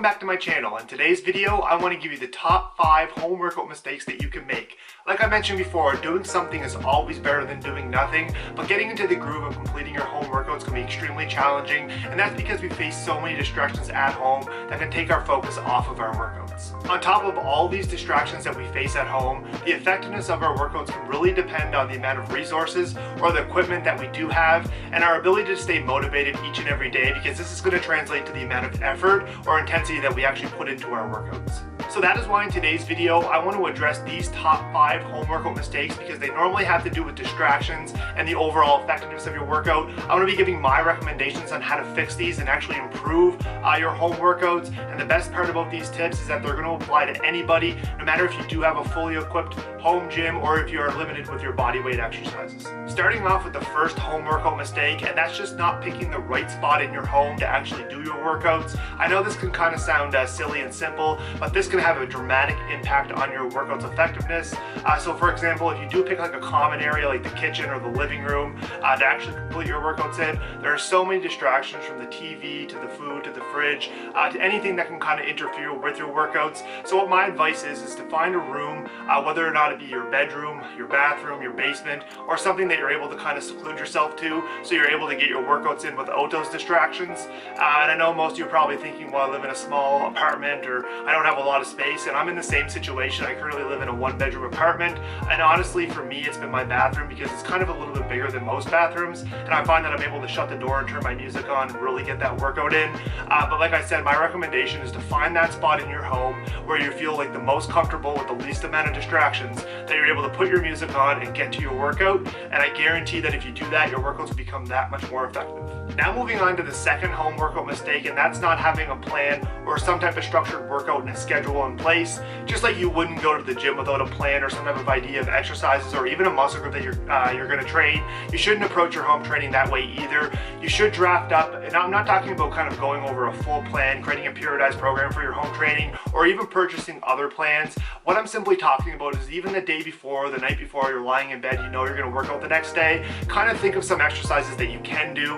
back to my channel. In today's video, I want to give you the top 5 home workout mistakes that you can make. Like I mentioned before, doing something is always better than doing nothing, but getting into the groove of completing your home workouts can be extremely challenging, and that's because we face so many distractions at home that can take our focus off of our workouts. On top of all these distractions that we face at home, the effectiveness of our workouts can really depend on the amount of resources or the equipment that we do have, and our ability to stay motivated each and every day, because this is going to translate to the amount of effort or intensity that we actually put into our workouts. So that is why in today's video, I want to address these top 5 home workout mistakes, because they normally have to do with distractions and the overall effectiveness of your workout. I'm going to be giving my recommendations on how to fix these and actually improve your home workouts. And the best part about these tips is that they're going to apply to anybody, no matter if you do have a fully equipped home gym or if you are limited with your body weight exercises. Starting off with the first home workout mistake, and that's just not picking the right spot in your home to actually do your workouts. I know this can kind of sound silly and simple, but this can have a dramatic impact on your workout's effectiveness. So for example, if you do pick like a common area like the kitchen or the living room to actually complete your workouts in, there are so many distractions, from the TV to the food to the fridge to anything that can kind of interfere with your workouts. So what my advice is to find a room, whether or not it be your bedroom, your bathroom, your basement, or something that you're able to kind of seclude yourself to, so you're able to get your workouts in without those distractions. And I know most of you are probably thinking, well, I live in a small apartment, or I don't have a lot of space, and I'm in the same situation. I currently live in a 1-bedroom apartment, and honestly for me it's been my bathroom, because it's kind of a little bit bigger than most bathrooms, and I find that I'm able to shut the door and turn my music on and really get that workout in. But like I said, my recommendation is to find that spot in your home where you feel like the most comfortable with the least amount of distractions, that you're able to put your music on and get to your workout, and I guarantee that if you do that, your workouts will become that much more effective. Now moving on to the second home workout mistake, and that's not having a plan or some type of structured workout and a schedule in place. Just like you wouldn't go to the gym without a plan or some type of idea of exercises or even a muscle group that you're going to train, you shouldn't approach your home training that way either. You should draft up, and I'm not talking about kind of going over a full plan, creating a periodized program for your home training, or even purchasing other plans. What I'm simply talking about is even the day before, the night before you're lying in bed, you know you're going to work out the next day, kind of think of some exercises that you can do.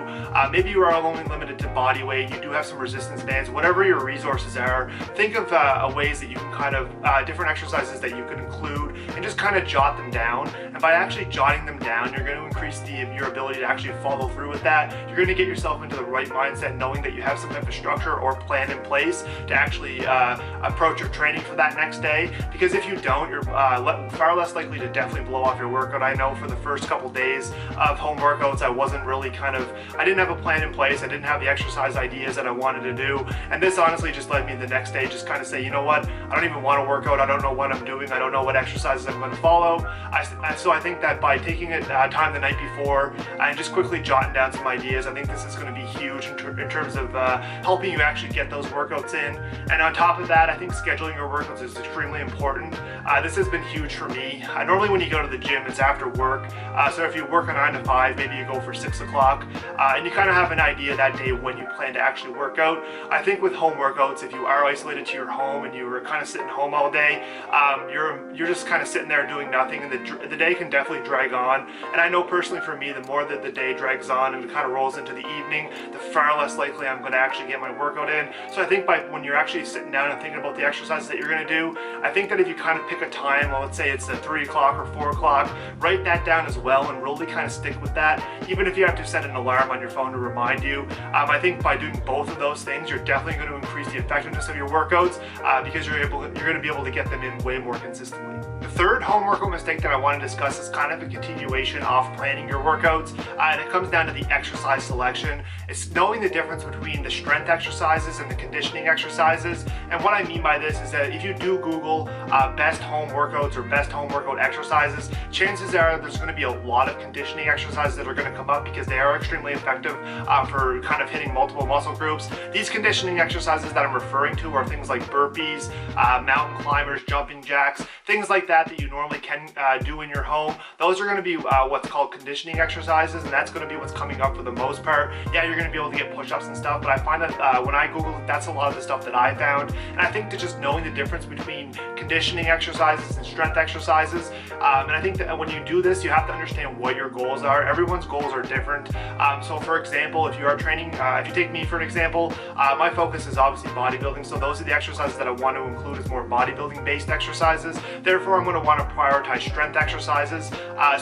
Maybe you are only limited to body weight, you do have some resistance bands, whatever your resources are, think of ways that you can kind of, different exercises that you could include, and just kind of jot them down. And by actually jotting them down, you're going to increase your ability to actually follow through with that. You're going to get yourself into the right mindset, knowing that you have some type of structure or plan in place to actually approach your training for that next day. Because if you don't, you're far less likely to definitely blow off your workout. I know for the first couple days of home workouts, I wasn't really I didn't have a plan in place. I didn't have the exercise ideas that I wanted to do, and this honestly just led me the next day just kind of say, you know what, I don't even want to work out. I don't know what I'm doing. I don't know what exercises I'm going to follow. So I think that by taking time the night before and just quickly jotting down some ideas, I think this is going to be huge in terms of helping you actually get those workouts in. And on top of that, I think scheduling your workouts is extremely important. This has been huge for me. Normally when you go to the gym, it's after work. So if you work a 9 to 5, maybe you go for 6 o'clock, and you kind of have an idea that day when you plan to actually work out. I think with home workouts, if you are isolated to your home and you were kind of sitting home all day, you're just kind of sitting there doing nothing, and the day can definitely drag on. And I know personally for me, the more that the day drags on and it kind of rolls into the evening, the far less likely I'm going to actually get my workout in. So I think when you're actually sitting down and thinking about the exercises that you're going to do, I think that if you kind of pick a time, well, let's say it's 3 o'clock or 4 o'clock, write that down as well and really kind of stick with that, even if you have to set an alarm on your phone to remind you. I think by doing both of those things, you're definitely going to increase the effectiveness of your workouts, because you're going to be able to get them in way more consistently. The third home workout mistake that I want to discuss is kind of a continuation of planning your workouts, and it comes down to the exercise selection. It's knowing the difference between the strength exercises and the conditioning exercises. And what I mean by this is that if you do Google best home workouts or best home workout exercises, chances are there's going to be a lot of conditioning exercises that are going to come up, because they are extremely effective for kind of hitting multiple muscle groups. These conditioning exercises that I'm referring to are things like burpees, mountain climbers, jumping jacks, things like that that you normally can do in your home. Those are going to be what's called conditioning exercises, and that's going to be what's coming up for the most part. Yeah, you're going to be able to get push-ups and stuff, but I find that when I Google it, that's a lot of the stuff that I found. And I think that just knowing the difference between conditioning exercises and strength exercises, and I think that when you do this, you have to understand what your goals are. Everyone's goals are different. So for example, if you are training, if you take me for an example, my focus is obviously bodybuilding, so those are the exercises that I want to include as more bodybuilding based exercises. Therefore, I'm going to want to prioritize strength exercises.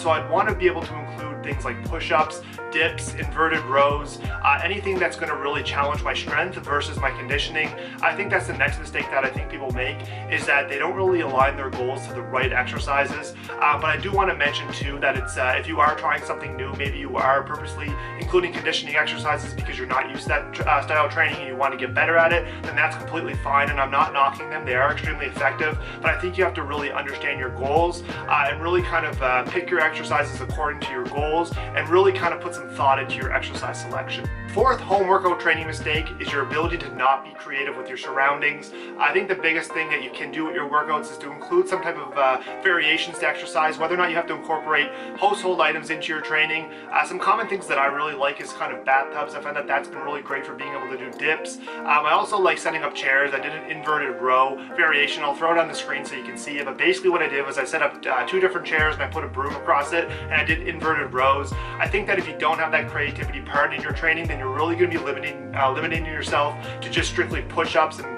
So I'd want to be able to include things like push-ups, dips, inverted rows, anything that's going to really challenge my strength versus my conditioning. I think that's the next mistake that I think people make, is that they don't really align their goals to the right exercises. But I do want to mention too that it's if you are trying something new, maybe you are purposely including conditioning exercises because you're not used to that style of training and you want to get better at it, then that's completely fine, and I'm not knocking them. They are extremely effective, but I think you have to really understand your goals and really kind of pick your exercises according to your goals and really kind of put some thought into your exercise selection. Fourth home workout training mistake is your ability to not be creative with your surroundings. I think the biggest thing that you can do with your workouts is to include some type of variations to exercise, whether or not you have to incorporate household items into your training. Some common things that I really like is kind of bathtubs. I find that that's been really great for being able to do dips. I also like setting up chairs. I did an inverted row variation. I'll throw it on the screen so you can see it, but basically what I did was I set up 2 different chairs and I put a broom across it and I did inverted rows. I think that if you don't have that creativity part in your training, then you're really going to be limiting yourself to just strictly push-ups and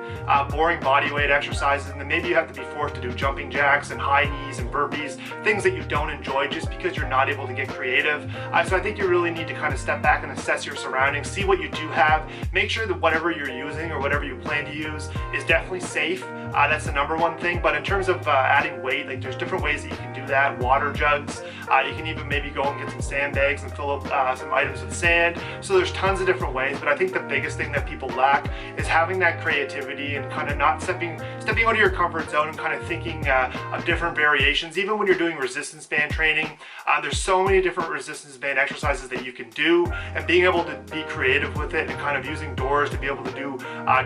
boring body weight exercises, and then maybe you have to be forced to do jumping jacks and high knees and burpees, things that you don't enjoy just because you're not able to get creative. So I think you really need to kind of step back and assess your surroundings, see what you do have, make sure that whatever you're using or whatever you plan to use is definitely safe. That's the number one thing. But in terms of adding weight, like there's different ways that you can do that. Water jugs, you can even maybe go and get some sandbags and fill up some items with sand. So there's tons of different ways, but I think the biggest thing that people lack is having that creativity and kind of not stepping out of your comfort zone and kind of thinking of different variations. Even when you're doing resistance band training, there's so many different resistance band exercises that you can do, and being able to be creative with it and kind of using doors to be able to do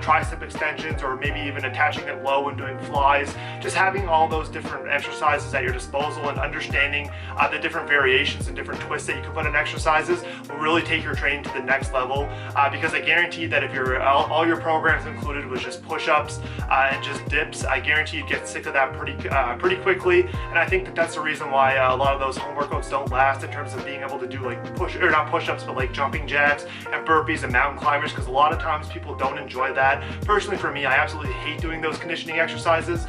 tricep extensions, or maybe even attaching it low and doing flies. Just having all those different exercises at your disposal and understanding the different variations and different twists that you can put in exercises will really take your training to the next level, because I guarantee that if all your programs included was just push-ups and just dips, I guarantee you'd get sick of that pretty quickly. And I think that that's the reason why a lot of those home workouts don't last in terms of being able to do like not push-ups, but like jumping jacks and burpees and mountain climbers, because a lot of times people don't enjoy that. Personally, for me, I absolutely hate doing those conditioning exercises,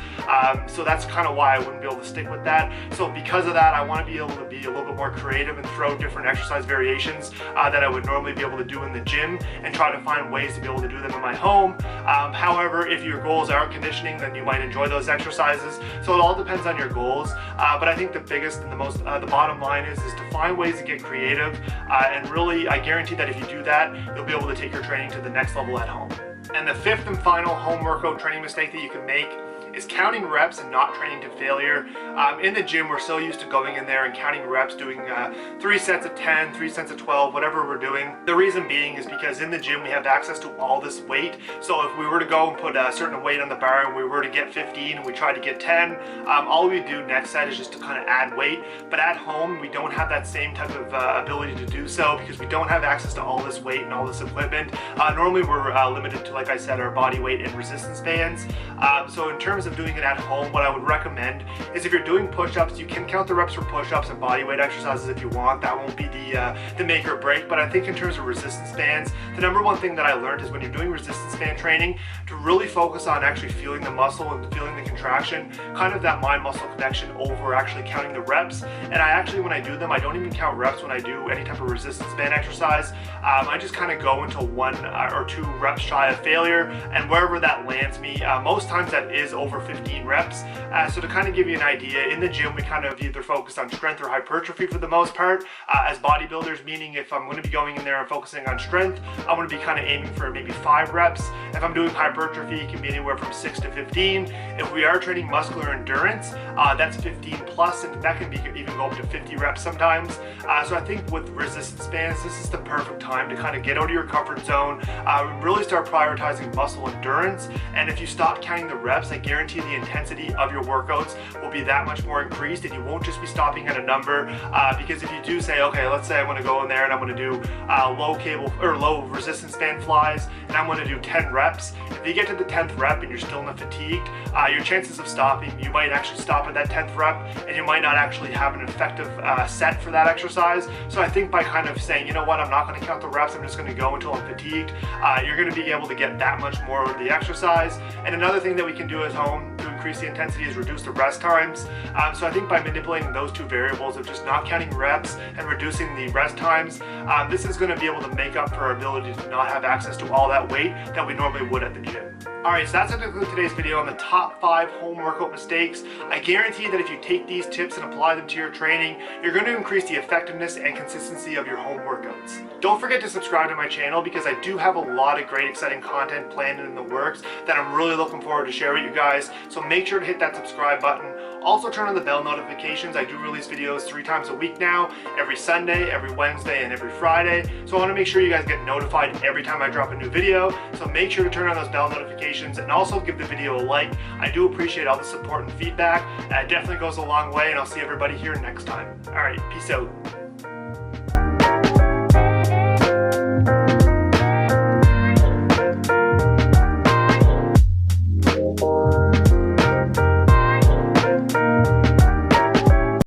so that's kind of why I wouldn't be able to stick with that. So because of that, I want to be able to be a little bit more creative and throw different exercise variations that I would normally be able to do in the gym, and try to find ways to be able to do them in my home. However, if your goals are conditioning, then you might enjoy those exercises. So it all depends on your goals, but I think the biggest and the bottom line is to find ways to get creative, and really I guarantee that if you do that, you'll be able to take your training to the next level at home. And the fifth and final home workout training mistake that you can make is counting reps and not training to failure. In the gym, we're so used to going in there and counting reps, doing 3 sets of 10, 3 sets of 12, whatever we're doing. The reason being is because in the gym we have access to all this weight. So if we were to go and put a certain weight on the bar and we were to get 15 and we tried to get 10, all we do next set is just to kind of add weight. But at home, we don't have that same type of ability to do so, because we don't have access to all this weight and all this equipment. Normally we're limited to, like I said, our body weight and resistance bands. So in terms of doing it at home, what I would recommend is if you're doing push-ups, you can count the reps for push-ups and body weight exercises if you want. That won't be the make or break. But I think in terms of resistance bands, the number one thing that I learned is when you're doing resistance band training, to really focus on actually feeling the muscle and feeling the contraction, kind of that mind-muscle connection over actually counting the reps. And I actually, when I do them, I don't even count reps when I do any type of resistance band exercise. I just kind of go until 1 or 2 reps shy of failure, and wherever that lands me, most times that is over 15 reps. So to kind of give you an idea, in the gym we kind of either focus on strength or hypertrophy for the most part. As bodybuilders, meaning if I'm going to be going in there and focusing on strength, I'm going to be kind of aiming for maybe 5 reps. If I'm doing hypertrophy, it can be anywhere from 6 to 15. If we are training muscular endurance, that's 15 plus, and that can be even go up to 50 reps sometimes. So I think with resistance bands, this is the perfect time to kind of get out of your comfort zone, really start prioritizing muscle endurance. And if you stop counting the reps, I guarantee guarantee the intensity of your workouts will be that much more increased, and you won't just be stopping at a number, because if you do say, okay, let's say I'm going to go in there and I'm going to do low resistance band flies, and I'm going to do 10 reps. If you get to the 10th rep and you're still not fatigued, your chances of stopping, you might actually stop at that 10th rep, and you might not actually have an effective set for that exercise. So I think by kind of saying, you know what, I'm not going to count the reps, I'm just going to go until I'm fatigued, you're going to be able to get that much more of the exercise. And another thing that we can do at home to increase the intensity is reduce the rest times. So I think by manipulating those two variables of just not counting reps and reducing the rest times, this is going to be able to make up for our ability to not have access to all that weight that we normally would at the gym. Alright, so that's it for today's video on the top 5 home workout mistakes. I guarantee that if you take these tips and apply them to your training, you're going to increase the effectiveness and consistency of your home workouts. Don't forget to subscribe to my channel, because I do have a lot of great exciting content planned and in the works that I'm really looking forward to share with you guys. So make sure to hit that subscribe button. Also turn on the bell notifications. I do release videos 3 times a week now, every Sunday, every Wednesday, and every Friday. So I want to make sure you guys get notified every time I drop a new video. So make sure to turn on those bell notifications and also give the video a like. I do appreciate all the support and feedback. It definitely goes a long way, and I'll see everybody here next time. Alright, peace out.